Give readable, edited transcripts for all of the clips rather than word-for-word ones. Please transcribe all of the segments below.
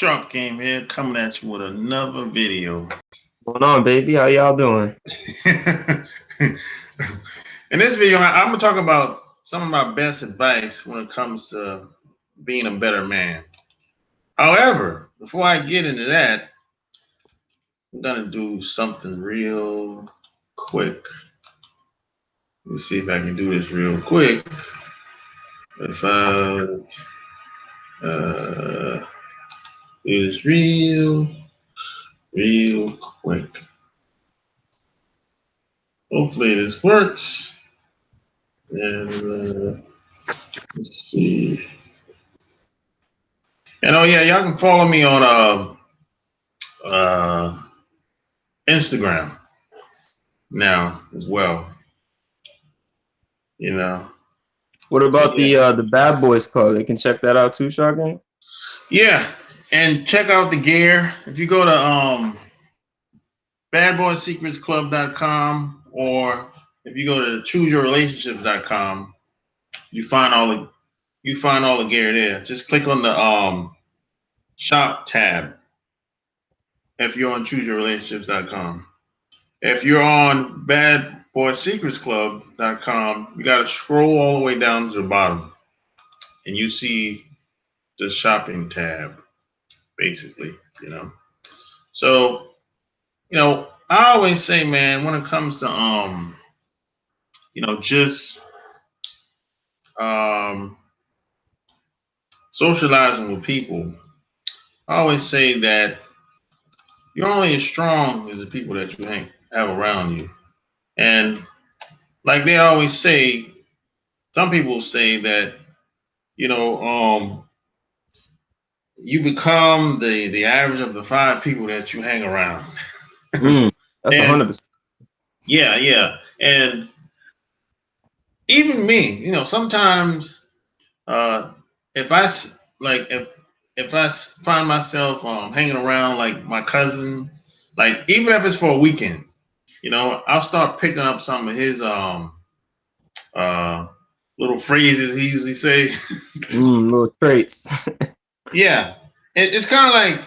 Sharp Game here, coming at you with another video. What's going on, baby? How y'all doing? In this video, I'm going to talk about some of my best advice when it comes to being a better man. However, before I get into that, I'm going to do something real quick. Let me see if I can do this real quick. If I do this real quick. Hopefully this works. And let's see. And oh yeah, y'all can follow me on Instagram now as well. You know. What about the Bad Boys Club? They can check that out too, Shark Gang? Yeah, and check out the gear. If you go to badboysecretsclub.com or if you go to chooseyourrelationships.com, you find all the gear there. Just click on the shop tab if you're on chooseyourrelationships.com. If you're on badboysecretsclub.com, you got to scroll all the way down to the bottom and you see the shopping tab, basically, you know. So, you know, I always say, man, when it comes to you know, just socializing with people, I always say that you're only as strong as the people that you have around you. And like they always say, some people say that, you know, you become the average of the 5 people that you hang around. That's 100%. Yeah. And even me, you know, sometimes if I find myself hanging around like my cousin, like even if it's for a weekend, you know, I'll start picking up some of his little phrases he usually say. Little traits. Yeah, it's kind of like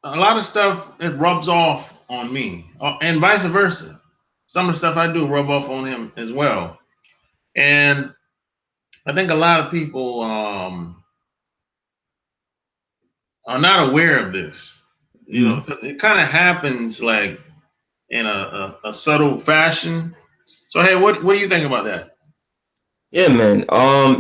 a lot of stuff it rubs off on me, and vice versa. Some of the stuff I do rub off on him as well, and I think a lot of people are not aware of this. You know, it kind of happens like in a subtle fashion. So hey, what do you think about that? Yeah, man.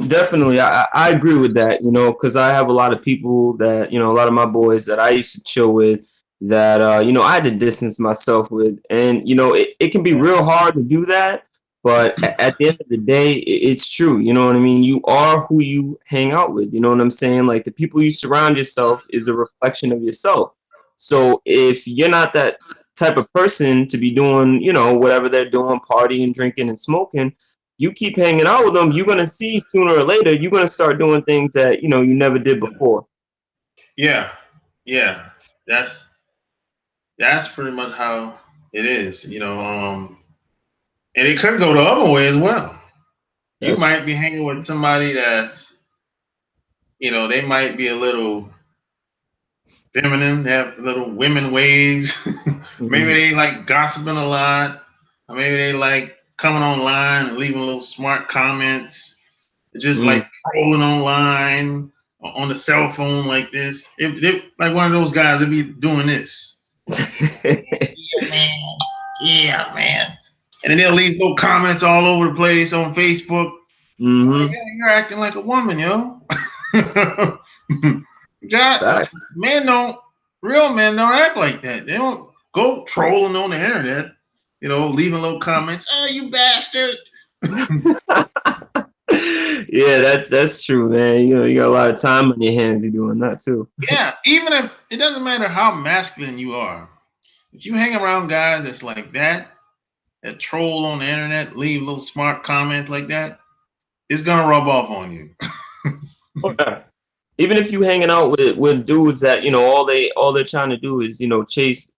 Definitely. I agree with that, you know, because I have a lot of people that, you know, a lot of my boys that I used to chill with that, you know, I had to distance myself with. And, you know, it can be real hard to do that. But at the end of the day, it's true. You know what I mean? You are who you hang out with. You know what I'm saying? Like the people you surround yourself is a reflection of yourself. So if you're not that type of person to be doing, you know, whatever they're doing, partying, drinking, and smoking, you keep hanging out with them, you're gonna see sooner or later you're gonna start doing things that you know you never did before. Yeah, that's pretty much how it is, you know. And it could go the other way as well. You might be hanging with somebody that's, you know, they might be a little feminine, they have little women ways. Maybe they like gossiping a lot, or maybe they like coming online and leaving little smart comments, just like trolling online or on the cell phone like this. It like one of those guys that be doing this. Yeah, man. And then they'll leave little comments all over the place on Facebook. Like, yeah, you're acting like a woman, yo. Real men don't act like that. They don't go trolling on the internet, you know, leaving little comments. Oh, you bastard. Yeah, that's true, man. You know, you got a lot of time on your hands. You're doing that too. Yeah, even if it doesn't matter how masculine you are, if you hang around guys that's like that troll on the internet, leave little smart comments like that, it's gonna rub off on you. Okay. Even if you hanging out with dudes that, you know, all they're trying to do is, you know, chase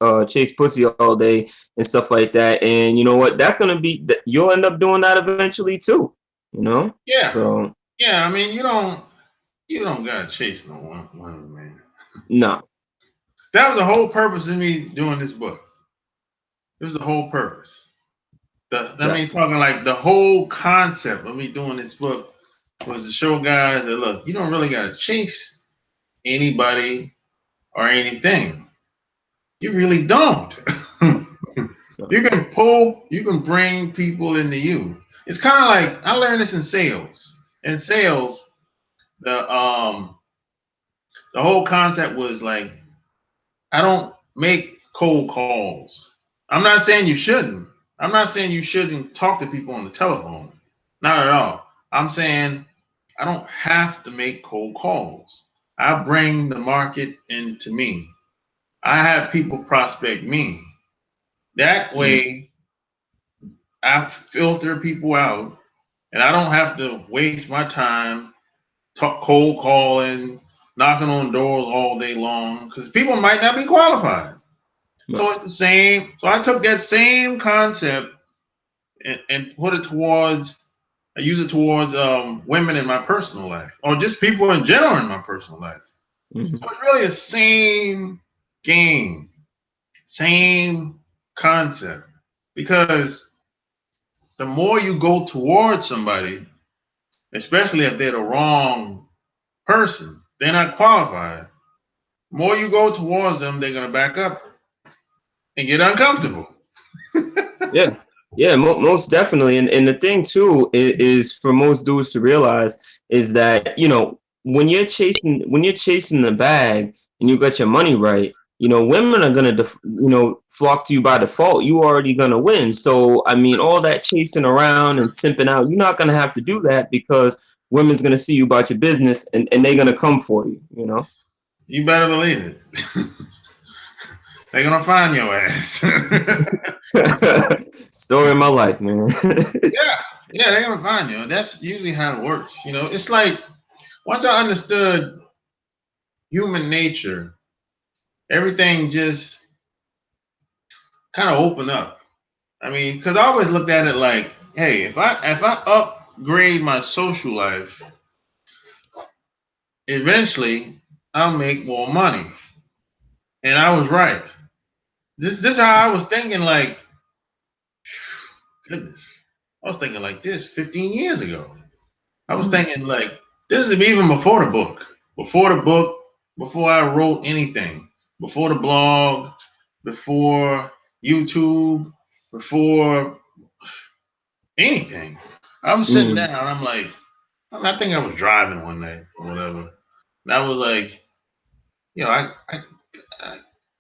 pussy all day and stuff like that, and you know what, that's gonna be you'll end up doing that eventually too, you know. Yeah. So yeah, I mean, you You don't gotta chase no woman, man. No. That was the whole purpose of me doing this book. It was the whole purpose. Exactly. Talking like the whole concept of me doing this book was to show guys that look, you don't really gotta chase anybody or anything. You really don't. You can bring people into you. It's kind of like I learned this in sales. In sales, the whole concept was like I don't make cold calls. I'm not saying you shouldn't. I'm not saying you shouldn't talk to people on the telephone. Not at all. I'm saying I don't have to make cold calls. I bring the market into me. I have people prospect me. That way, I filter people out, and I don't have to waste my time cold calling, knocking on doors all day long because people might not be qualified. So it's the same. So I took that same concept and put it towards. I use it towards women in my personal life, or just people in general in my personal life. Mm-hmm. So it's really the same game, same concept. Because the more you go towards somebody, especially if they're the wrong person, they're not qualified. The more you go towards them, they're gonna back up and get uncomfortable. Yeah, yeah, most definitely. And the thing too is for most dudes to realize is that when you're chasing the bag and you got your money right, women are gonna flock to you by default. You already gonna win. So I mean, all that chasing around and simping out, you're not gonna have to do that because women's gonna see you about your business and they're gonna come for you. You better believe it. They're gonna find your ass. Story of my life, man. yeah, they're gonna find you. That's usually how it works. It's like once I understood human nature, everything just kind of opened up. I mean, because I always looked at it like, hey, if I upgrade my social life, eventually I'll make more money. And I was right. This how I was thinking. Like, goodness, I was thinking like this 15 years ago. I was thinking like this is even before the book. Before I wrote anything. Before the blog, before YouTube, before anything. I'm sitting down, I'm like, I think I was driving one night or whatever. And I was like,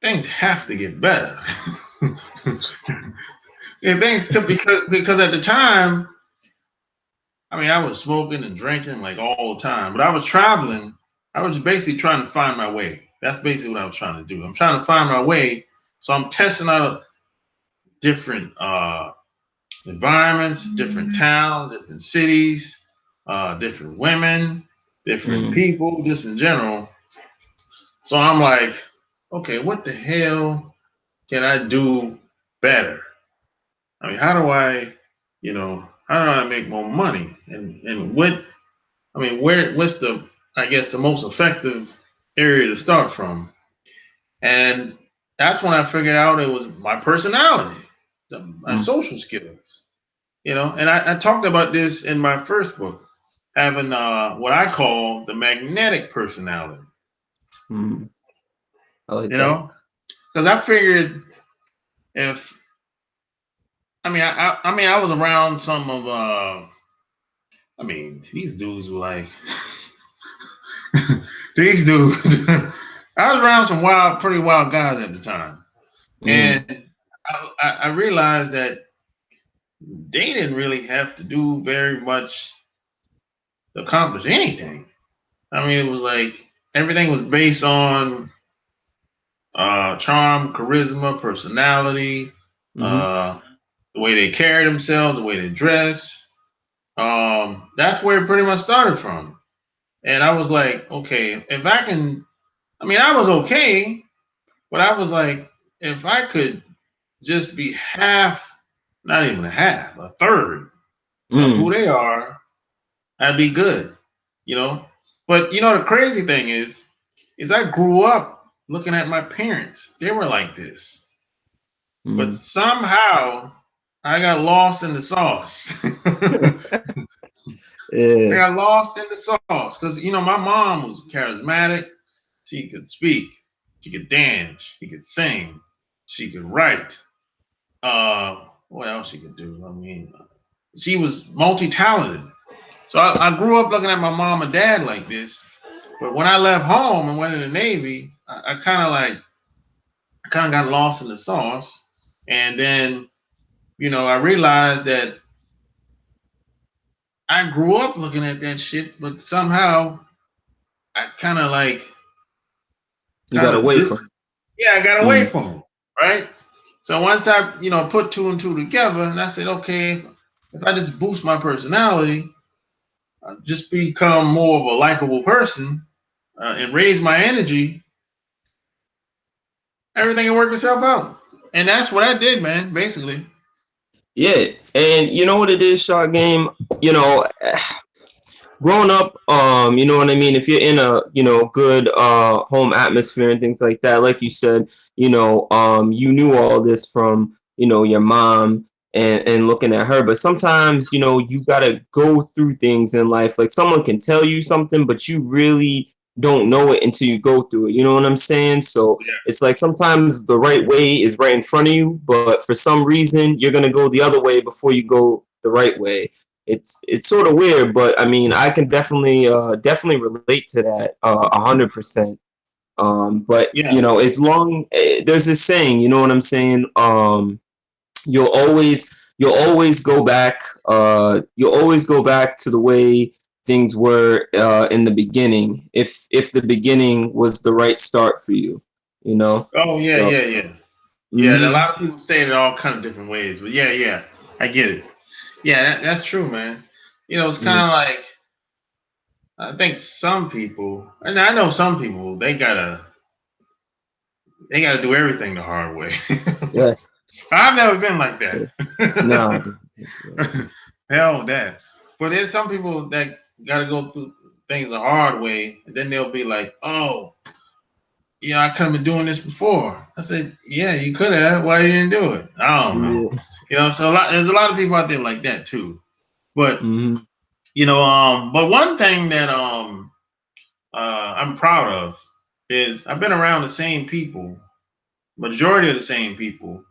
things have to get better. Yeah, because at the time, I mean, I was smoking and drinking like all the time, but I was traveling. I was basically trying to find my way. That's basically what I was trying to do. I'm trying to find my way. So I'm testing out different environments, different towns, different cities, different women, different people, just in general. So I'm like, okay, what the hell can I do better? I mean, how do I make more money? And what's I guess the most effective area to start from? And that's when I figured out it was my personality, my social skills. And I talked about this in my first book, having what I call the magnetic personality. I like that. Because I figured if I was around some of these dudes were like these dudes. I was around some pretty wild guys at the time, and I realized that they didn't really have to do very much to accomplish anything. I mean, it was like everything was based on charm, charisma, personality, the way they carry themselves, the way they dress. That's where it pretty much started from. And I was like, okay, if I can, I was okay, but I was like, if I could just be half, not even a half, a third of who they are, I'd be good, you know? But the crazy thing is I grew up looking at my parents. They were like this. But Mm. somehow I got lost in the sauce. I Yeah. got lost in the sauce because my mom was charismatic. She could speak, she could dance, she could sing, she could write. What else she could do? I mean, she was multi-talented. So I grew up looking at my mom and dad like this. But when I left home and went in the Navy, I kind of got lost in the sauce. And then, I realized that I grew up looking at that shit, but somehow I kind of You got away dis from. yeah, I got away Mm. from them, right? So once I, put two and two together, and I said, okay, if I just boost my personality, just become more of a likable person, and raise my energy, everything will work itself out. And that's what I did, man, basically. Yeah, and you know what it is, shot game. You know, growing up, you know what I mean. If you're in a good home atmosphere and things like that, like you said, you knew all this from your mom and looking at her. But sometimes you gotta go through things in life. Like someone can tell you something, but you really don't know it until you go through it. You know what I'm saying? So Yeah. it's like sometimes the right way is right in front of you, but for some reason you're gonna go the other way before you go the right way. It's sort of weird, but I mean, I can definitely relate to that 100%. But Yeah. as long there's this saying, you know what I'm saying? You'll always go back. You'll always go back to the way things were in the beginning, if the beginning was the right start for you. You know. Oh yeah, So. yeah, yeah. Yeah, and a Hmm. lot of people say it all kind of different ways, but yeah, yeah, I get it. Yeah, that's true, man. It's kind of like I think some people, and I know some people, they gotta do everything the hard way. Yeah. I've never been like that. No. Hell with that. But there's some people that gotta go through things the hard way, and then they'll be like, "Oh, I could have been doing this before." I said, "Yeah, you could have. Why you didn't do it?" I don't know. Yeah. So there's a lot of people out there like that too. But Hmm. but one thing that I'm proud of is I've been around the same people, majority of the same people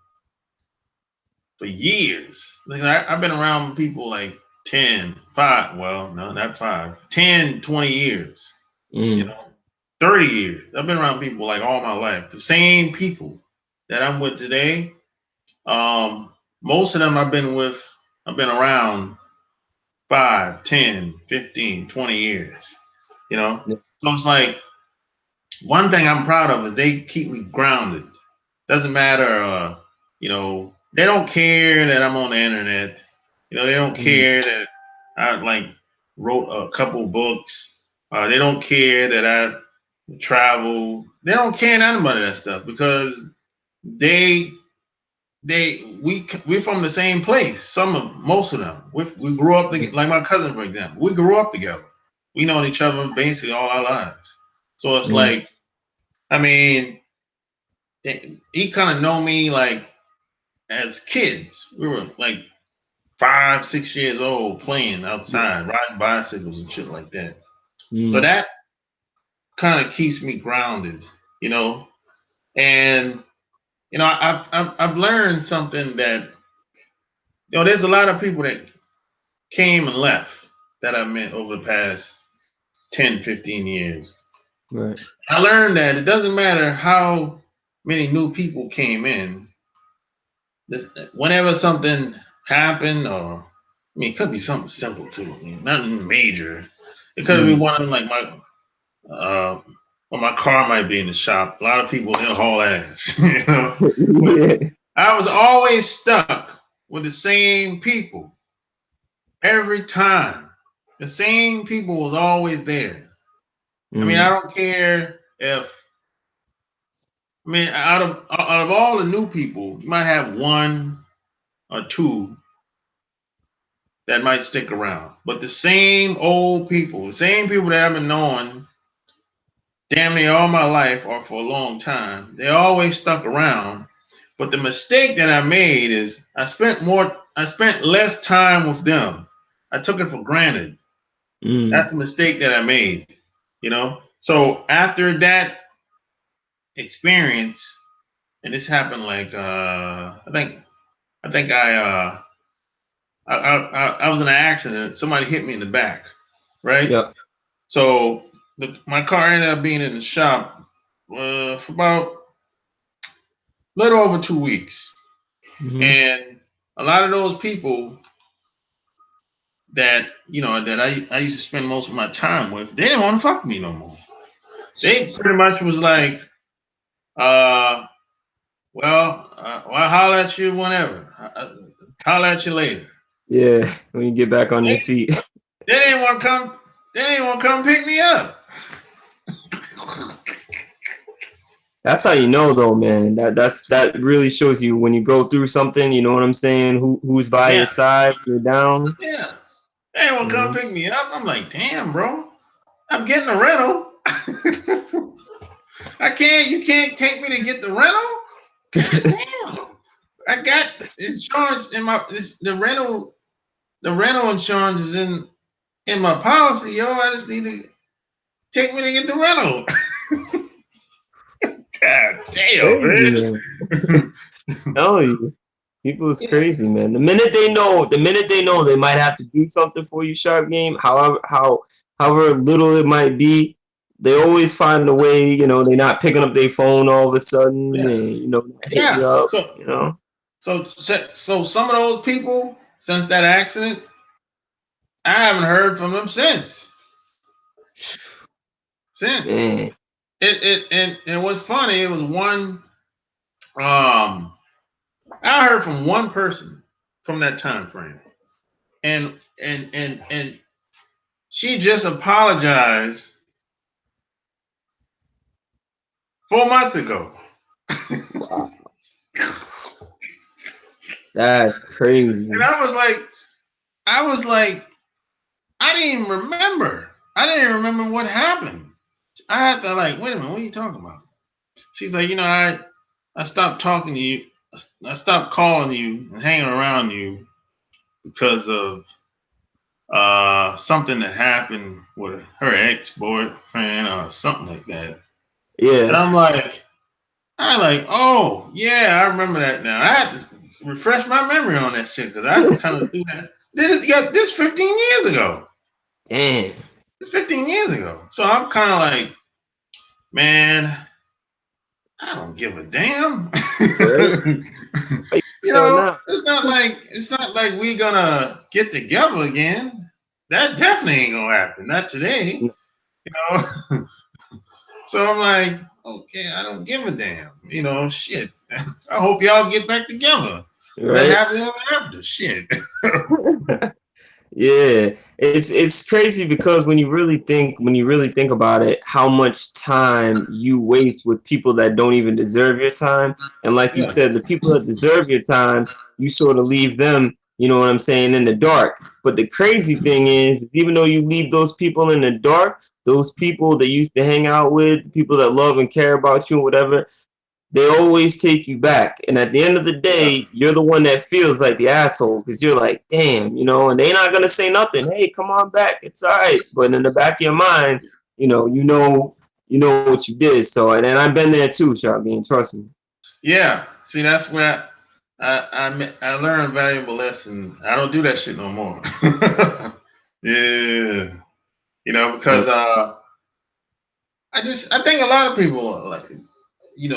for years. Like I've been around people like 10, 5, well, no, not 5, 10, 20 years, you Mm. know, 30 years. I've been around people like all my life. The same people that I'm with today, most of them I've been around 5, 10, 15, 20 years, you know? So it's like one thing I'm proud of is they keep me grounded. Doesn't matter, they don't care that I'm on the internet. They don't Mm. care that I wrote a couple books. They don't care that I travel. They don't care nothing about that stuff because they we're from the same place. Most of them. We grew up together. Like my cousin, for example, we grew up together. We known each other basically all our lives. So it's Mm. like, I mean, he kind of know me like as kids. We were like 5, 6 years old playing outside, riding bicycles and shit like that. So Mm. that kind of keeps me grounded, you know. And I've learned something that there's a lot of people that came and left that I met over the past 10, 15 years. Right. I learned that it doesn't matter how many new people came in. Whenever something happened, or I mean, it could be something simple too. I mean, nothing major. It could be Mm. one of like my car might be in the shop. A lot of people they'll haul ass, But Yeah. I was always stuck with the same people every time. The same people was always there. I mean, I Mm. don't care if I mean out of all the new people, you might have one or two that might stick around. But the same old people, the same people that I've been knowing damn near all my life or for a long time, they always stuck around. But the mistake that I made is I spent less time with them. I took it for granted. That's the mistake that I made, you know? So after that experience, and this happened like I think I was in an accident. Somebody hit me in the back, right? Yep. So my car ended up being in the shop for about a little over 2 weeks. Mm-hmm. And a lot of those people that I used to spend most of my time with, they didn't want to fuck me no more. They pretty much was like, well, I'll holler at you whenever. Holler at you later. Yeah, when you get back on your feet. They didn't want to come. They didn't want to come pick me up. That's how you know, though, man. That really shows you when you go through something. You know what I'm saying? Who's by your side when you're down? Yeah. They didn't want to come pick me up. I'm like, damn, bro. I'm getting a rental. You can't take me to get the rental? God damn. I got insurance in the rental insurance is in my policy, yo. I just need to take me to get the rental. God damn, man. No, people is crazy, man. The minute they know they might have to do something for you, Sharp Game, however little it might be, they always find a way. You know, they're not picking up their phone all of a sudden. Yeah. Hit you up. So some of those people since that accident, I haven't heard from them since. Man. And what's funny, it was one. I heard from one person from that time frame, and she just apologized 4 months ago. Wow. That's crazy. And I was like, I didn't even remember. I didn't remember what happened. I had to wait a minute, what are you talking about? She's like, I stopped talking to you. I stopped calling you and hanging around you because of something that happened with her ex-boyfriend or something like that. Yeah. And I'm like, oh yeah, I remember that now. I had to refresh my memory on that shit because I kind of threw that. This 15 years ago. Damn. It's 15 years ago. So I'm kind of like, man, I don't give a damn. It's not like we gonna get together again. That definitely ain't gonna happen. Not today. So I'm like, okay, I don't give a damn. Shit. I hope y'all get back together. Right. Happy ever after. Shit. Yeah, it's crazy because when you really think about it, how much time you waste with people that don't even deserve your time, and like you said, the people that deserve your time, you sort of leave them, you know what I'm saying, in the dark. But the crazy thing is, even though you leave those people in the dark, those people that you used to hang out with, people that love and care about you, whatever, they always take you back. And at the end of the day, you're the one that feels like the asshole because you're like, damn, and they're not going to say nothing. Hey, come on back. It's all right. But in the back of your mind, you know what you did. So, and I've been there too, Charlene, trust me. Yeah. See, that's where I learned a valuable lesson. I don't do that shit no more. Yeah. Because I think a lot of people do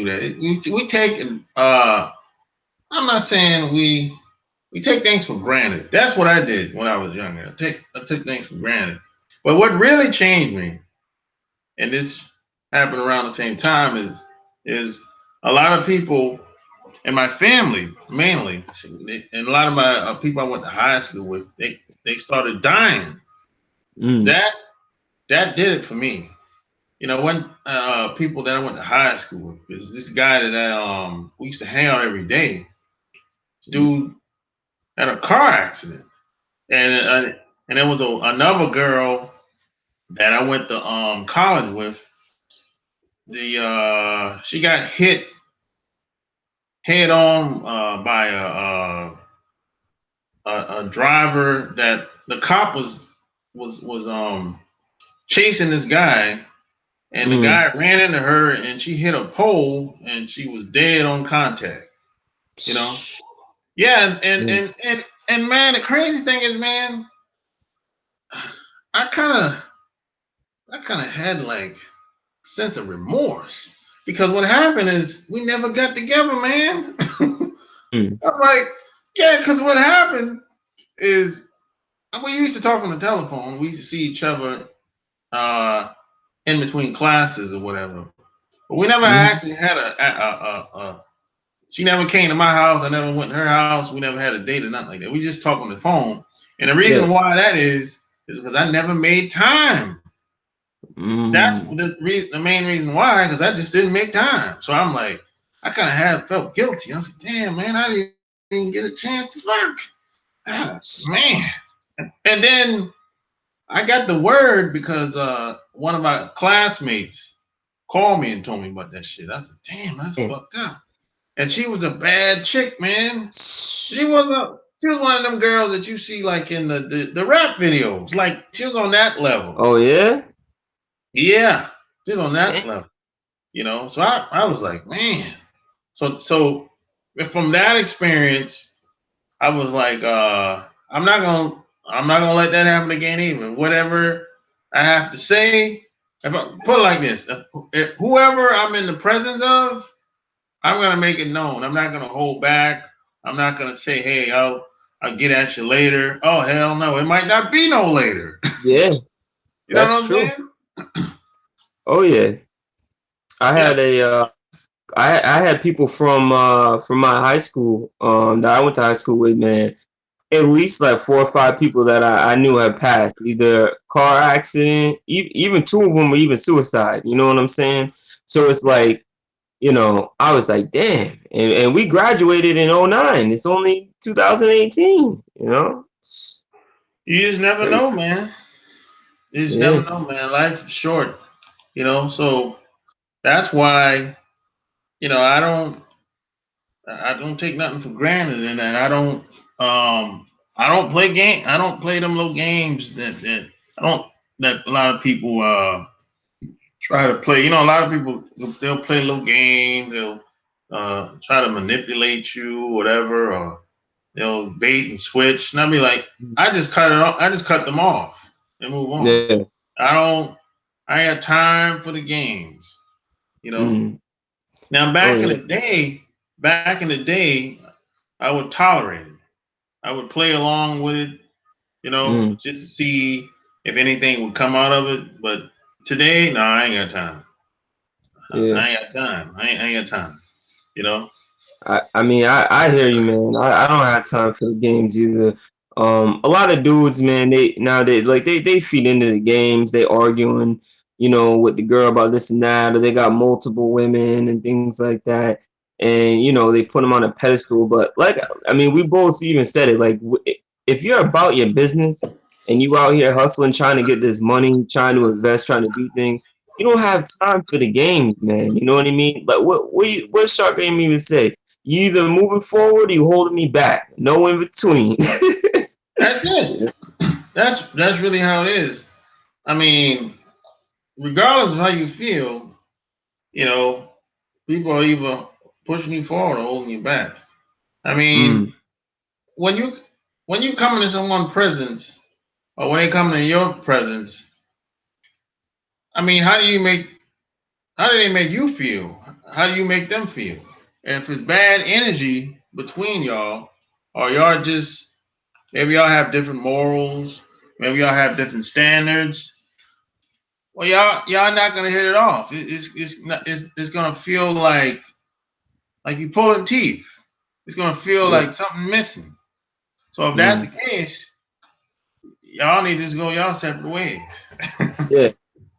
that. We take I'm not saying we take things for granted. That's what I did when I was younger. I took things for granted. But what really changed me, and this happened around the same time, is a lot of people in my family, mainly, and a lot of my people I went to high school with, they started dying. So that did it for me. When people that I went to high school with, there's this guy that we used to hang out every day. This dude had a car accident. and there was another girl that I went to college with. She got hit head on by a driver that the cop was chasing this guy, and the guy ran into her, and she hit a pole, and she was dead on contact. You know, yeah, and man, the crazy thing is, man, I kind of had like a sense of remorse because what happened is we never got together, man. I'm like, yeah, because what happened is we used to talk on the telephone. We used to see each other in between classes or whatever. But we never actually had a she never came to my house. I never went to her house. We never had a date or nothing like that. We just talk on the phone. And the reason why that is because I never made time. That's the main reason why, because I just didn't make time. So I'm like, I kind of felt guilty. I was like, damn, man, I didn't even get a chance to fuck. Man. And then I got the word because one of my classmates called me and told me about that shit. I said, damn, that's fucked up. And she was a bad chick, man. She was one of them girls that you see like in the rap videos. Like she was on that level. Oh yeah? Yeah. She was on that level. You know, so I was like, man. So from that experience, I was like, I'm not gonna let that happen again either. Whatever I have to say, if I put it like this, if whoever I'm in the presence of, I'm gonna make it known. I'm not gonna hold back. I'm not gonna say, hey, I'll get at you later. Oh hell no, it might not be no later. Yeah. You know what I'm saying? Oh yeah. I had I had people from my high school that I went to high school with, man. At least like 4 or 5 people that I knew had passed, either car accident, even 2 of them were even suicide. You know what I'm saying? So it's like, you know, I was like, damn. And we graduated in 2009. It's only 2018, you know? You just never know, man. You just never know, man. Life is short, you know? So that's why, you know, I don't take nothing for granted, and I don't play I don't play them little games that that a lot of people try to play. You know, a lot of people they'll play little games, they'll try to manipulate you, whatever, or they'll bait and switch. And I'll be like, I just cut it off. I just cut them off and move on. Yeah. I had time for the games. You know. Now back in the day, I would tolerate it. I would play along with it, you know, just to see if anything would come out of it. But today, no, I ain't got time. I ain't got time. I ain't got time. You know. I mean, I hear you, man. I don't have time for the games either. A lot of dudes, man, they feed into the games. They arguing, you know, with the girl about this and that, or they got multiple women and things like that. And you know, they put them on a pedestal. But like, I mean, we both even said it. Like, if you're about your business and you out here hustling, trying to get this money, trying to invest, trying to do things, you don't have time for the games, man. You know what I mean? Like, what Shark Game even say? You either moving forward or you holding me back. No in between. That's it. That's really how it is. I mean, regardless of how you feel, you know, people are either pushing you forward or holding you back. I mean, when you come into someone's presence, or when they come into your presence, I mean, how do they make you feel? How do you make them feel? And if it's bad energy between y'all, or y'all just maybe y'all have different morals, maybe y'all have different standards, well, y'all not gonna hit it off. It's gonna feel like you pulling teeth. It's gonna feel like something missing. So if that's the case, y'all need to just go y'all separate ways. Yeah.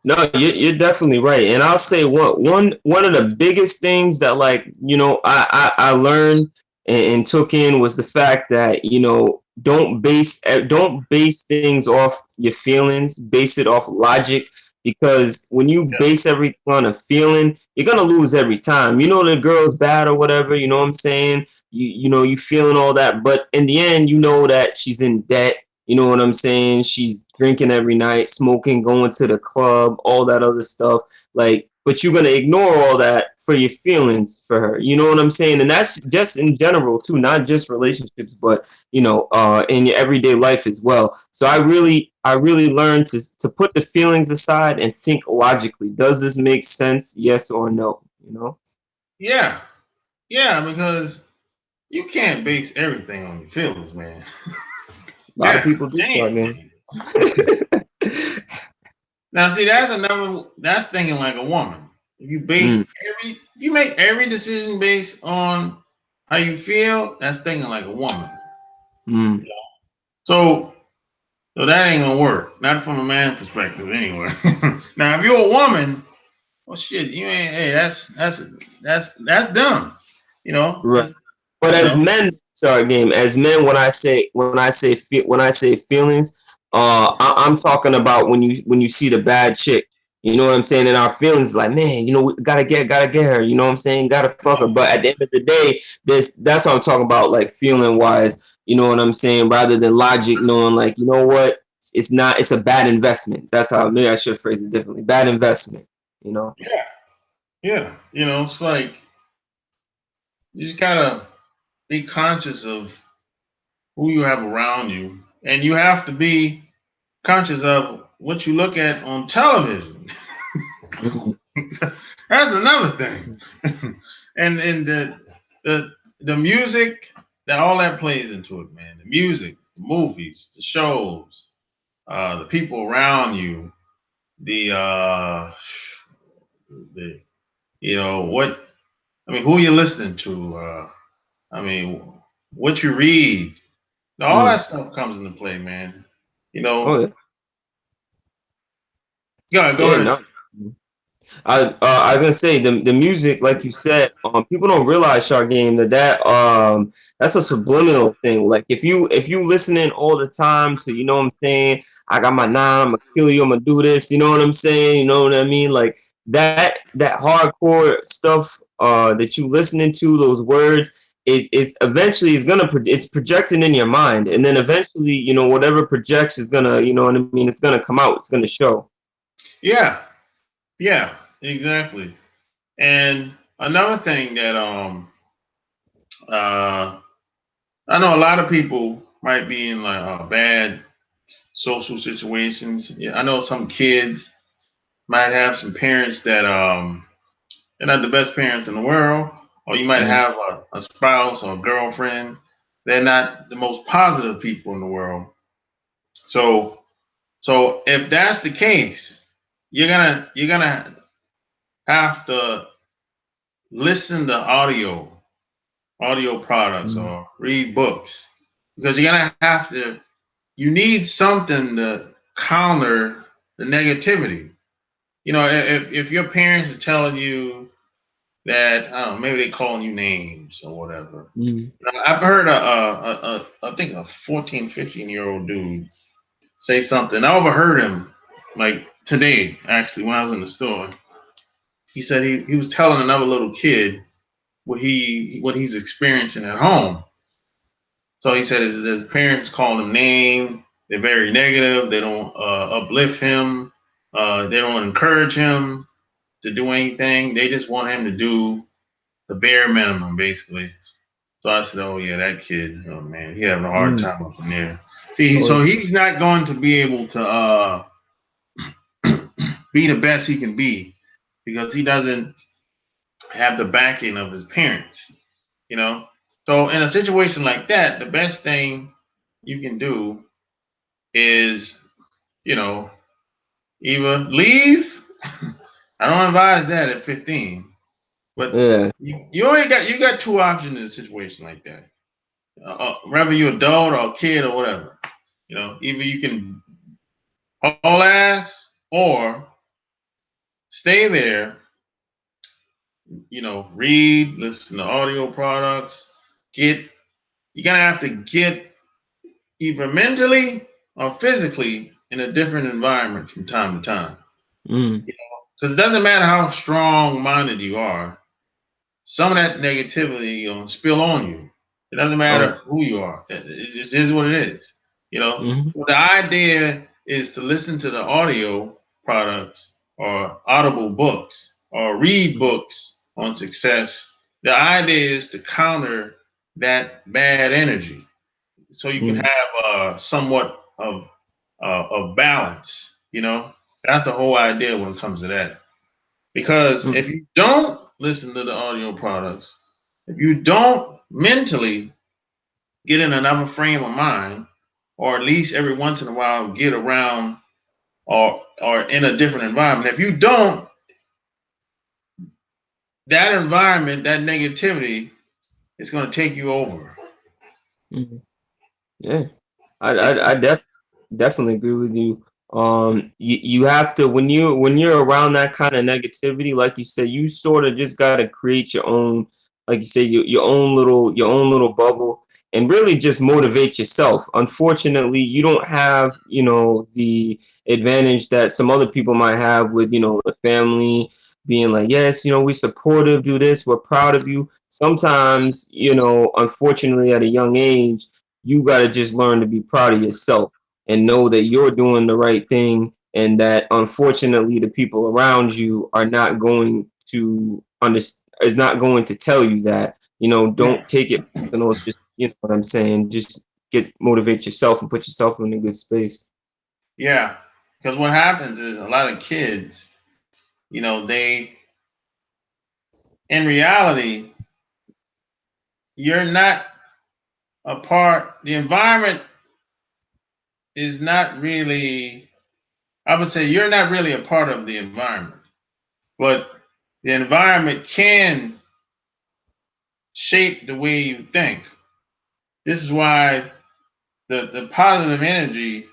No, you're definitely right. And I'll say one of the biggest things that, like, you know, I learned and took in was the fact that, you know, don't base things off your feelings. Base it off logic, because when you base everything on a feeling, you're gonna lose every time. You know the girl's bad or whatever. You know what I'm saying? You feeling all that, but in the end, you know that she's in debt. You know what I'm saying? She's drinking every night, smoking, going to the club, all that other stuff. Like, but you're gonna ignore all that for your feelings for her. You know what I'm saying? And that's just in general too, not just relationships, but in your everyday life as well. So I really learned to put the feelings aside and think logically. Does this make sense? Yes or no? Yeah, yeah, because you can't base everything on your feelings, man. A lot of God people do start damn. getting. Now, see, that's thinking like a woman. If you make every decision based on how you feel, that's thinking like a woman. Mm. So, so that ain't gonna work. Not from a man perspective, anyway. Now, if you're a woman, well, shit, you ain't. Hey, that's dumb. You know, Right. But you as know. men, sorry, game. As men, when I say feelings, I'm talking about when you see the bad chick. You know what I'm saying? And our feelings like, man, we gotta get her. You know what I'm saying? Gotta fuck her. But at the end of the day, that's what I'm talking about, like feeling wise. You know what I'm saying? Rather than logic, knowing like, you know what? It's a bad investment. That's how maybe I should phrase it differently. Bad investment. You know. Yeah, yeah. It's like you just gotta be conscious of who you have around you, and you have to be conscious of what you look at on television. That's another thing. and the music, that all that plays into it, man. The music, the movies, the shows, the people around you, the the what I mean, who you listening to, I mean, what you read, all that Mm. stuff comes into play, man. Oh yeah. Go Yeah. ahead. No. I was gonna say the music, like you said, people don't realize Shark Game that's a subliminal thing. Like if you listening all the time to, you know what I'm saying, I got my nine, I'm gonna kill you, I'm gonna do this, you know what I'm saying, you know what I mean, like that hardcore stuff that you listening to, those words. It's eventually it's projecting in your mind, and then eventually, whatever projects is gonna, you know what I mean, it's gonna come out, it's gonna show. Yeah, yeah, exactly. And another thing that uh I know a lot of people might be in like bad social situations. Yeah, I know some kids might have some parents that they're not the best parents in the world, or you might Mm. have a spouse or a girlfriend. They're not the most positive people in the world. So if that's the case, you're gonna have to listen to audio products Mm. or read books, because you're gonna have to. You need something to counter the negativity. If your parents is telling you that, I don't know, maybe they calling you names or whatever. Mm. I've heard I think a 14, 15-year-old dude say something. I overheard him like today, actually, when I was in the store. He said he was telling another little kid what he's experiencing at home. So he said his parents call him name. They're very negative. They don't uplift him. They don't encourage him to do anything. They just want him to do the bare minimum, basically. So I said, "Oh yeah, that kid. Oh man, he having a hard Mm. time up in there." See, Oh, so he's not going to be able to be the best he can be, because he doesn't have the backing of his parents. You know. So in a situation like that, the best thing you can do is, you know, either leave. I don't advise that at 15, but yeah. you got two options in a situation like that. Whether you're adult or a kid or whatever, either you can haul ass or stay there. Read, listen to audio products. You're gonna have to get either mentally or physically in a different environment from time to time. Mm. Because it doesn't matter how strong minded you are, some of that negativity spill on you. It doesn't Oh. matter who you are. It just is what it is. Mm-hmm. So the idea is to listen to the audio products or audible books or read books on success. The idea is to counter that bad energy so you can Mm. have somewhat of balance. That's the whole idea when it comes to that. Because Mm. if you don't listen to the audio products, if you don't mentally get in another frame of mind, or at least every once in a while get around or in a different environment, if you don't, that environment, that negativity is going to take you over. Mm. Yeah, It, I definitely agree with you. You have to when you're around that kind of negativity, like you said, you sort of just got to create your own, like you said, your own little bubble, and really just motivate yourself. Unfortunately, you don't have the advantage that some other people might have with the family being like, yes, we supportive, do this, we're proud of you. Sometimes, unfortunately, at a young age you got to just learn to be proud of yourself and know that you're doing the right thing and that unfortunately the people around you are not going to is not going to tell you that. yeah, Don't take it personal. Just, what I'm saying, just motivate yourself and put yourself in a good space. yeah. Because what happens is a lot of kids, they in reality, you're not a part. The environment is not really. I would say you're not really a part of the environment, but the environment can shape the way you think. This is why the positive energy,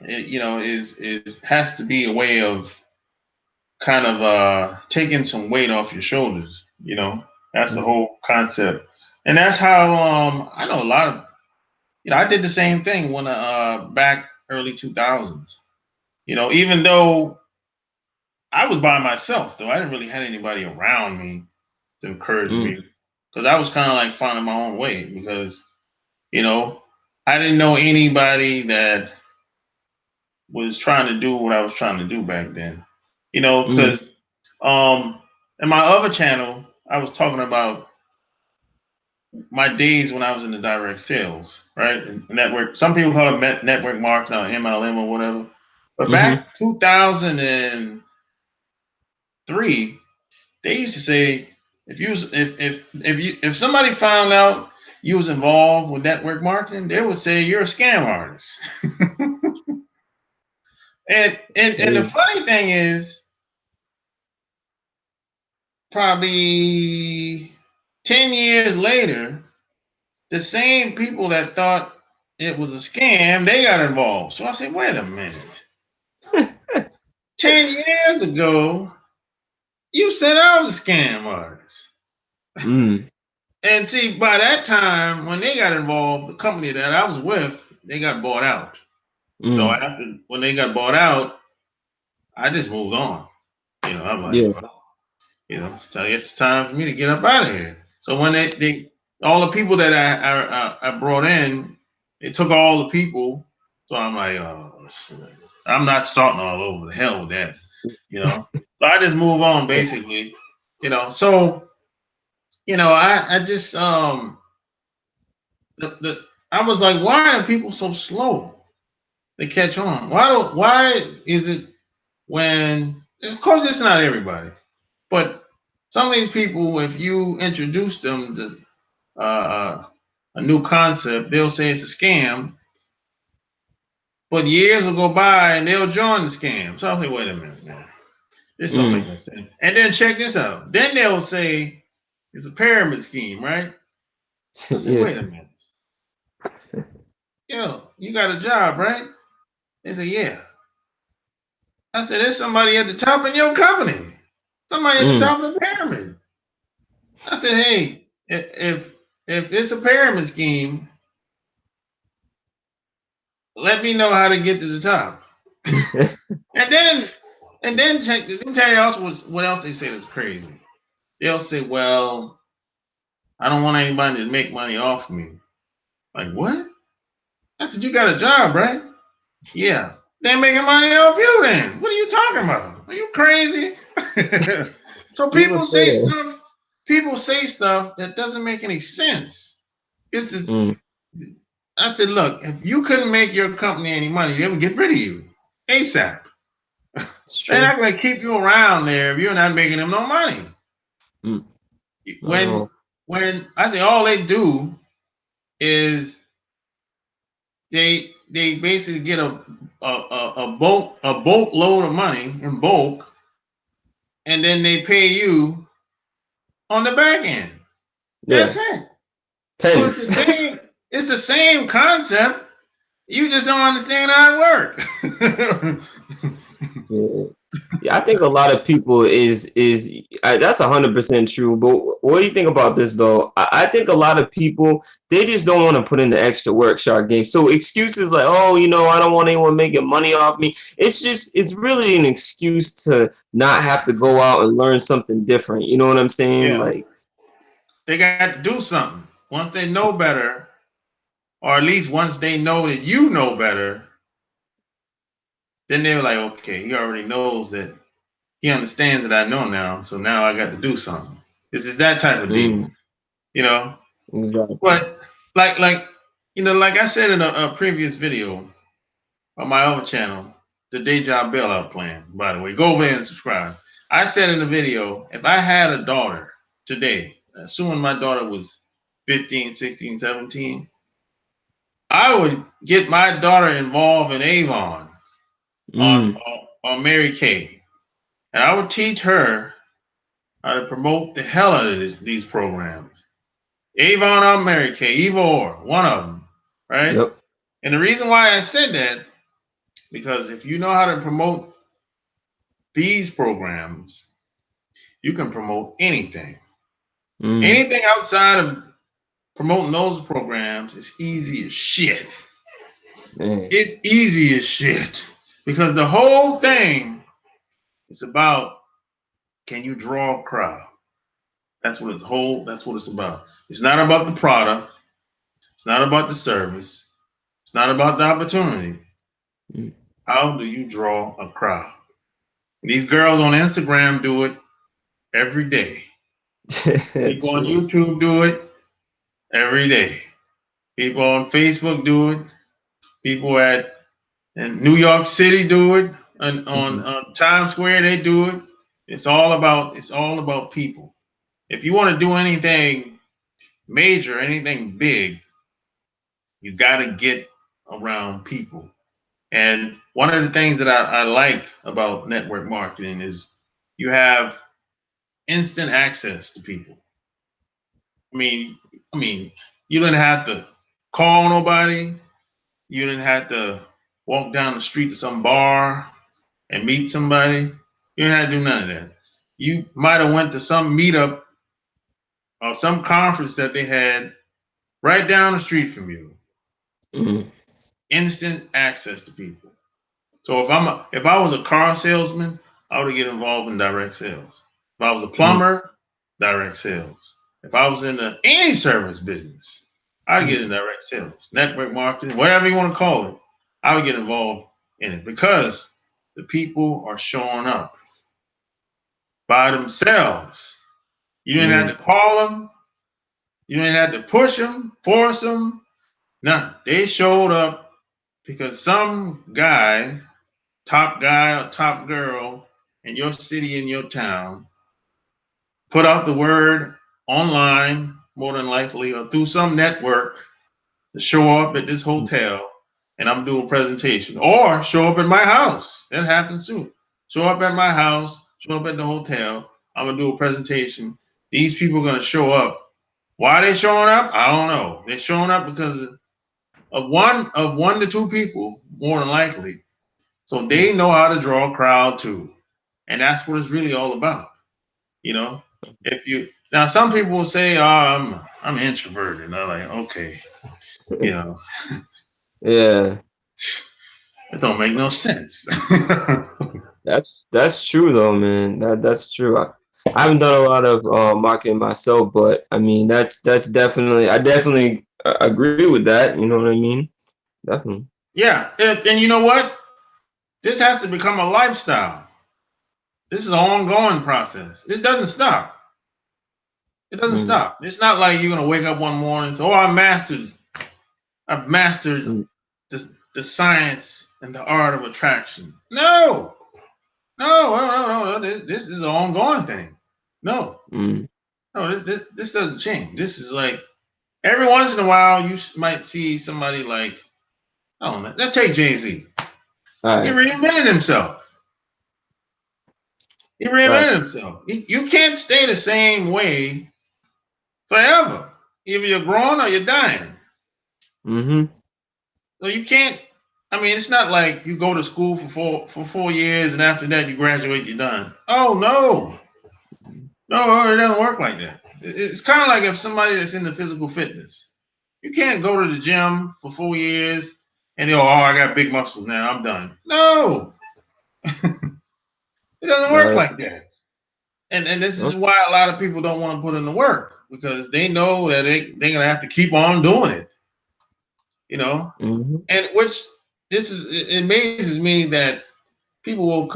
is has to be a way of kind of taking some weight off your shoulders. That's the Mm. whole concept, and that's how I know a lot of. I did the same thing when back early 2000s. Even though I was by myself, though I didn't really have anybody around me to encourage Mm. me because I was kind of like finding my own way because you know I didn't know anybody that was trying to do what I was trying to do back then. Mm. Because um, in my other channel, I was talking about my days when I was in the direct sales, right? And network. Some people call it network marketing or MLM or whatever. But Mm-hmm. back 2003, they used to say if somebody found out you was involved with network marketing, they would say you're a scam artist. And the funny thing is, probably 10 years later, the same people that thought it was a scam, they got involved. So I said, wait a minute. 10 years ago, you said I was a scam artist. Mm. And see, by that time, when they got involved, the company that I was with, they got bought out. So Mm. after when they got bought out, I just moved on. I'm like, Yeah. well, I guess it's time for me to get up out of here. So when they all the people that I brought in, they took all the people. So I'm like, oh, I'm not starting all over. The hell with that. So I just move on basically. So I just the I was like, why are people so slow to catch on? Why is it when of course it's not everybody, but some of these people, if you introduce them to a new concept, they'll say it's a scam. But years will go by and they'll join the scam. So I'll say, wait a minute, man. This don't make Mm. no sense. And then check this out. Then they'll say it's a pyramid scheme, right? I said, Yeah. wait a minute. You got a job, right? They say, yeah. I said, there's somebody at the top in your company. Somebody at the Mm. top of the pyramid. I said, hey, if it's a pyramid scheme, let me know how to get to the top. and then tell you also what else they say that's crazy. They'll say, well, I don't want anybody to make money off me. Like, what? I said, you got a job, right? Yeah. They're making money off you then. What are you talking about? Are you crazy? So people say stuff that doesn't make any sense. This is I said, look, if you couldn't make your company any money, they would get rid of you ASAP. They're not going to keep you around there if you're not making them no money. When I say all they do is they basically get a boatload of money in bulk, and then they pay you on the back end. That's it. So it's the same concept. You just don't understand how it works. Yeah, I think a lot of people is that's 100% true. But what do you think about this though? I think a lot of people, they just don't want to put in the extra work, Shark Game. So excuses like, oh, I don't want anyone making money off me. It's really an excuse to not have to go out and learn something different. You know what I'm saying? Yeah. Like, they got to do something. Once they know better, or at least once they know that you know better, then they're like, okay, he already knows that. He understands that I know now, so now I got to do something. This is that type of deal, Exactly. But like I said in a previous video on my other channel, the Day Job Bailout Plan. By the way, go over there and subscribe. I said in the video, if I had a daughter today, assuming my daughter was 15, 16, 17, I would get my daughter involved in Avon on Mary Kay. And I would teach her how to promote the hell out of these programs. Avon or Mary Kay, either or, one of them, right? Yep. And the reason why I said that, because if you know how to promote these programs, you can promote anything. Anything outside of promoting those programs is easy as shit. It's easy as shit. Because the whole thing is about, can you draw a crowd? That's what it's about. It's not about the product. It's not about the service. It's not about the opportunity. How do you draw a crowd? These girls on Instagram do it every day. People on YouTube do it every day. People on Facebook do it. People in New York City do it. On Times Square they do it. It's all about people. If you want to do anything major, anything big, you got to get around people. And one of the things that I like about network marketing is you have instant access to people. I mean, you didn't have to call nobody. You didn't have to walk down the street to some bar and meet somebody. You didn't have to do none of that. You might have went to some meetup or some conference that they had right down the street from you. Instant access to people. So if I was a car salesman, I would get involved in direct sales. If I was a plumber, direct sales. If I was in any service business, I'd get in direct sales, network marketing, whatever you want to call it. I would get involved in it because the people are showing up by themselves. You didn't have to call them. You didn't have to push them, force them. No, they showed up because some guy or top girl in your city, in your town, put out the word online, more than likely, or through some network to show up at this hotel and I'm doing a presentation. Or show up at my house. That happens too. Show up at my house, show up at the hotel. I'm going to do a presentation. These people are going to show up. Why are they showing up? I don't know. They're showing up because of one to two people, more than likely. So they know how to draw a crowd too. And that's what it's really all about. Now some people will say, oh, I'm introverted. And I'm like, okay, Yeah. That don't make no sense. That's true though, man. That's true. I haven't done a lot of marketing myself, but I mean that's definitely I definitely agree with that. You know what I mean? Definitely. Yeah, and you know what? This has to become a lifestyle. This is an ongoing process. This doesn't stop. It doesn't Mm, stop. It's not like you're gonna wake up one morning and say, "Oh, I've mastered mm, the science and the art of attraction." No, no. This is an ongoing thing. No, mm. no. This doesn't change. This is like every once in a while you might see somebody like, I don't know. Let's take Jay-Z. All He right. reinvented himself. He reinvented Facts. himself. You can't stay the same way forever. Either you're growing or you're dying. Mm-hmm. So you can't. I mean, it's not like you go to school for 4 years and after that you graduate, you're done. Oh no, it doesn't work like that. It's kind of like if somebody that's into physical fitness, you can't go to the gym for 4 years and they'll, oh, I got big muscles now, I'm done. No, it doesn't work Right. like that. And this is Okay. why a lot of people don't want to put in the work because they know that they're gonna have to keep on doing it. You know, Mm-hmm. and which it amazes me that people will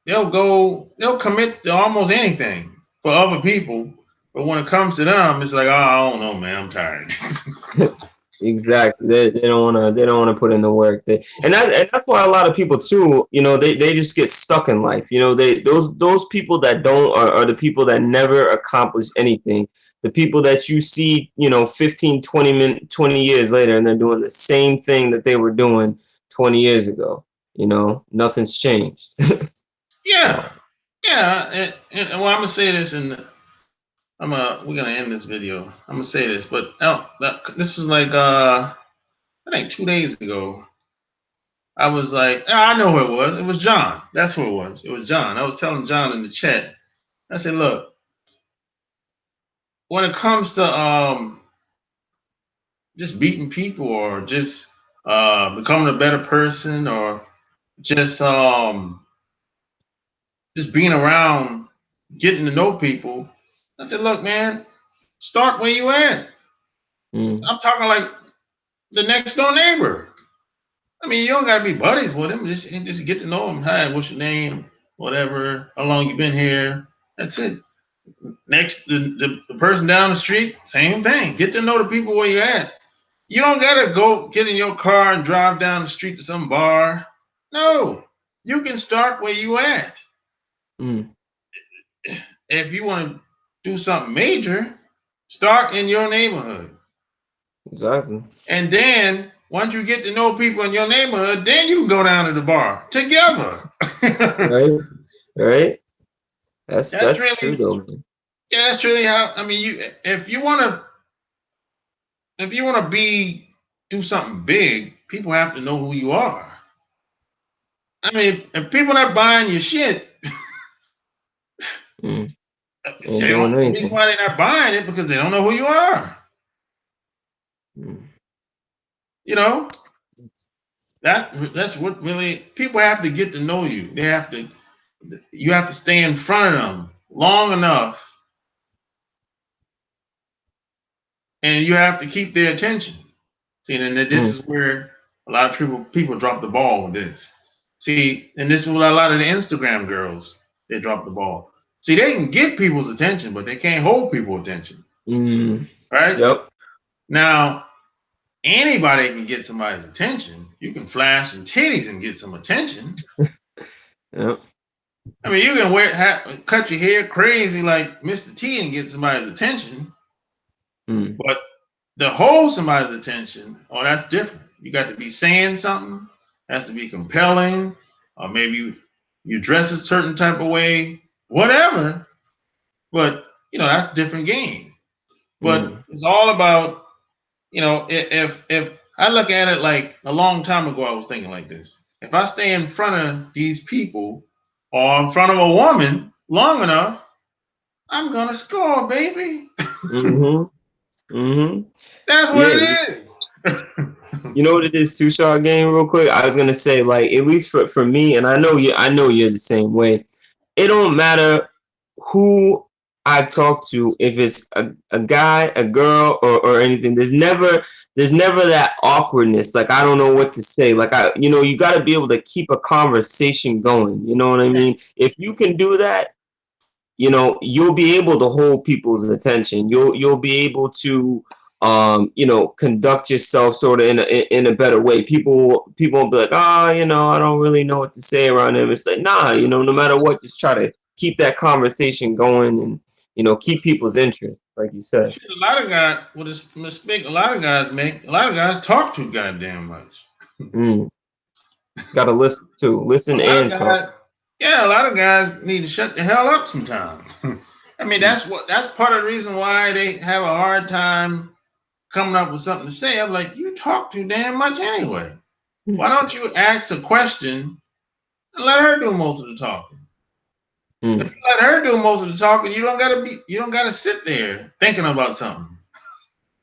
they'll commit to almost anything for other people, but when it comes to them, it's like, oh, I don't know, man, I'm tired. Exactly. They don't wanna put in the work. And that's why a lot of people too, you know, they just get stuck in life. You know, those people that don't are the people that never accomplish anything. The people that you see, you know, 15, 20 years later and they're doing the same thing that they were doing 20 years ago. You know, nothing's changed. Yeah, So yeah, and well, I'm gonna say this, and we're gonna end this video. I'm gonna say this, but this is like I think 2 days ago. I was like, I know who it was. It was John. That's who it was. It was John. I was telling John in the chat. I said, look, when it comes to just beating people or just becoming a better person or just just being around, getting to know people, I said, look, man, start where you at. mm, I'm talking like the next door neighbor. I mean, you don't gotta be buddies with him. Just get to know him. Hi, what's your name? Whatever. How long you been here? That's it. Next, the person down the street, same thing. Get to know the people where you're at. You don't gotta go get in your car and drive down the street to some bar. No, you can start where you at. mm, If you want to do something major, start in your neighborhood. exactly. And then once you get to know people in your neighborhood, then you can go down to the bar together. Right? Right? That's That's true really though, man. yeah, that's really how I mean you if you wanna be do something big, people have to know who you are. I mean, if people not buying your shit, Mm, ain't they doing don't. The reason anything. why they're not buying it because they don't know who you are. Mm. You know that's what really people have to get to know you. You have to stay in front of them long enough, and you have to keep their attention. See, and this Mm. is where a lot of people drop the ball with this. See, and this is what a lot of the Instagram girls they drop the ball. See, they can get people's attention, but they can't hold people's attention. Mm. Right Yep. now, anybody can get somebody's attention. You can flash some titties and get some attention. Yep. I mean, you can cut your hair crazy like Mr. T and get somebody's attention, Mm. but to hold somebody's attention, oh, that's different. You got to be saying something, it has to be compelling, or maybe you dress a certain type of way, whatever. But that's a different game. But Mm. it's all about if I look at it like a long time ago, I was thinking like this: if I stay in front of these people or in front of a woman long enough, I'm gonna score, baby. Mm-hmm. Mm-hmm. That's what Yeah. it is. You know what it is, Too Short Game, real quick. I was gonna say, like, at least for me, and I know you're the same way. It don't matter who I talk to, if it's a guy, a girl, or anything. There's never that awkwardness. Like, I don't know what to say. Like, you got to be able to keep a conversation going. You know what I mean? If you can do that, you'll be able to hold people's attention. You'll be able to conduct yourself sort of in a better way. People will be like, I don't really know what to say around him. It's like, nah, no matter what, just try to keep that conversation going and keep people's interest, like you said. A lot of guys, with this mistake, a lot of guys talk too goddamn much. Mm. Got to listen A lot of and talk. guys, yeah, a lot of guys need to shut the hell up sometimes. I mean, that's part of the reason why they have a hard time coming up with something to say. I'm like, you talk too damn much anyway. Why don't you ask a question and let her do most of the talking? If you let her do most of the talking, you don't gotta sit there thinking about something.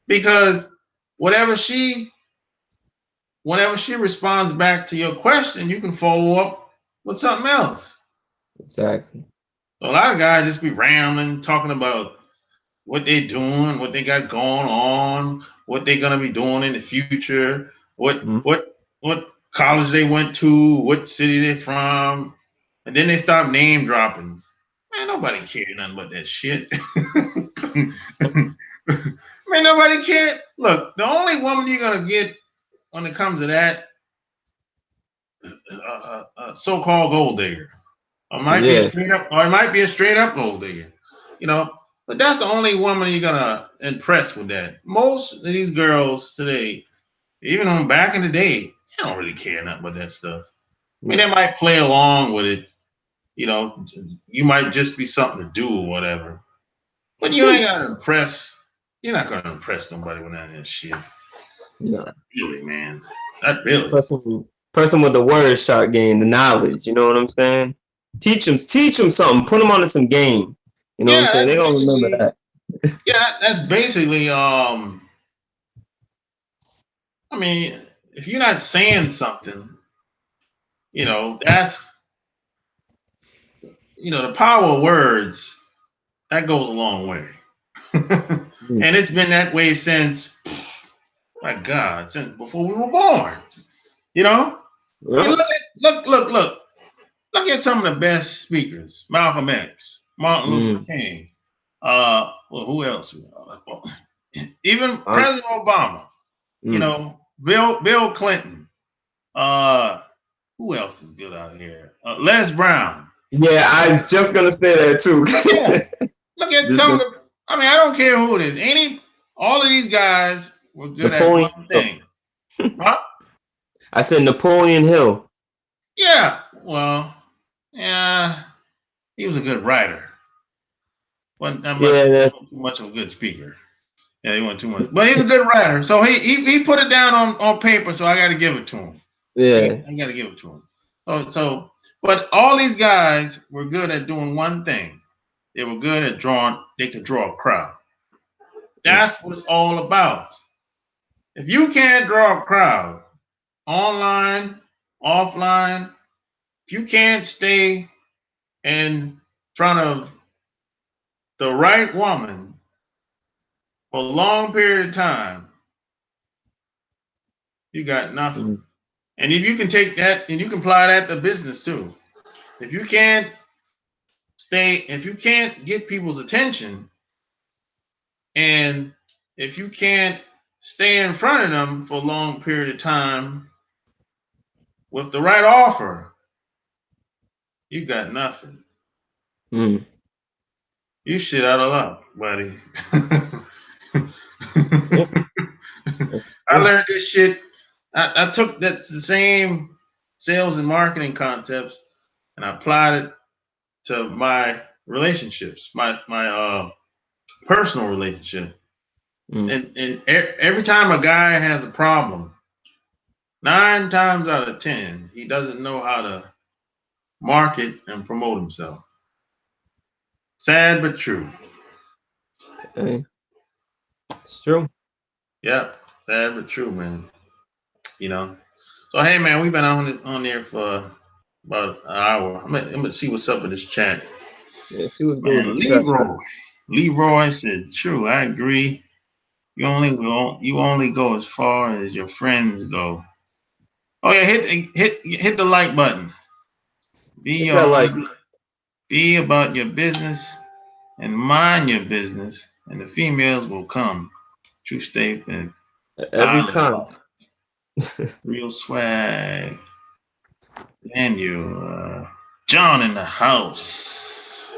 Because whenever she responds back to your question, you can follow up with something else. Exactly. So a lot of guys just be rambling, talking about what they're doing, what they got going on, what they're gonna be doing in the future, what college they went to, what city they're from, and then they start name dropping. Man, nobody cared nothing about that shit. Man, nobody cared. Look, the only woman you're gonna get when it comes to that so-called gold digger, or might be straight up, or it might be a straight up gold digger, But that's the only woman you're gonna impress with that. Most of these girls today, even on back in the day, they don't really care nothing about that stuff. I mean, they might play along with it. You might just be something to do or whatever. But you ain't gonna impress. You're not gonna impress nobody with that shit. No. Not really, man. Not really. Person with the word shot game, the knowledge. You know what I'm saying? Teach them something. Put them onto some game. You know what I'm saying? They gonna remember that. Yeah, that's basically. I mean, if you're not saying something, that's the power of words. That goes a long way. And it's been that way since, my God, since before we were born. I mean, look at some of the best speakers: Malcolm X, Martin Luther King. Well, who else? Even President Obama. Bill Clinton. Who else is good out here? Les Brown. Yeah, I'm just gonna say that too. Yeah. Look at some of the. I mean, I don't care who it is. All of these guys were good Napoleon at one thing. Huh? I said Napoleon Hill. Yeah. Well, yeah, he was a good writer. Wasn't too much of a good speaker. Yeah, he wasn't too much, but he's a good writer. So he put it down on paper. So I got to give it to him. Yeah, I got to give it to him. But all these guys were good at doing one thing. They were good at drawing. They could draw a crowd. That's what it's all about. If you can't draw a crowd, online, offline, if you can't stay in front of the right woman for a long period of time, you got nothing. And if you can take that and you can apply that to business too. If you can't get people's attention, and if you can't stay in front of them for a long period of time with the right offer, you got nothing. You shit out of luck, buddy. I learned this shit. I took the same sales and marketing concepts and I applied it to my relationships, my personal relationship. And every time a guy has a problem, 9 times out of 10, he doesn't know how to market and promote himself. Sad but true. Hey, it's true. Yep, sad but true, man. You know. So hey man, we've been on there for about an hour. I'm gonna see what's up with this chat. Yeah, see what's good with Man, the chat. Leroy said, "True, I agree. You only go as far as your friends go." Oh yeah, hit the like button. Be Hit your that like. own. Be about your business and mind your business, and the females will come. True statement. Every time. Real swag. And you, John in the house.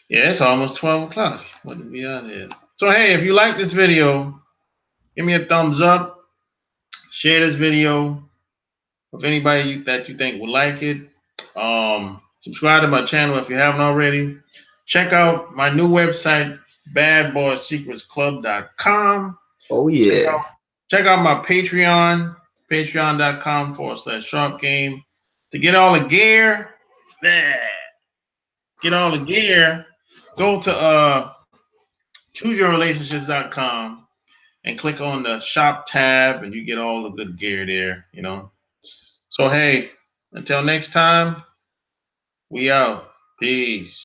Yeah, it's almost 12 o'clock. What did we out here? So hey, if you like this video, give me a thumbs up. Share this video with anybody that you think would like it. Subscribe to my channel if you haven't already. Check out my new website, badboysecretsclub.com. Oh yeah. Check out my Patreon, patreon.com/Sharp Game. To get all the gear, go to chooseyourrelationships.com and click on the shop tab, and you get all the good gear there, you know. So hey, until next time, we out. Peace.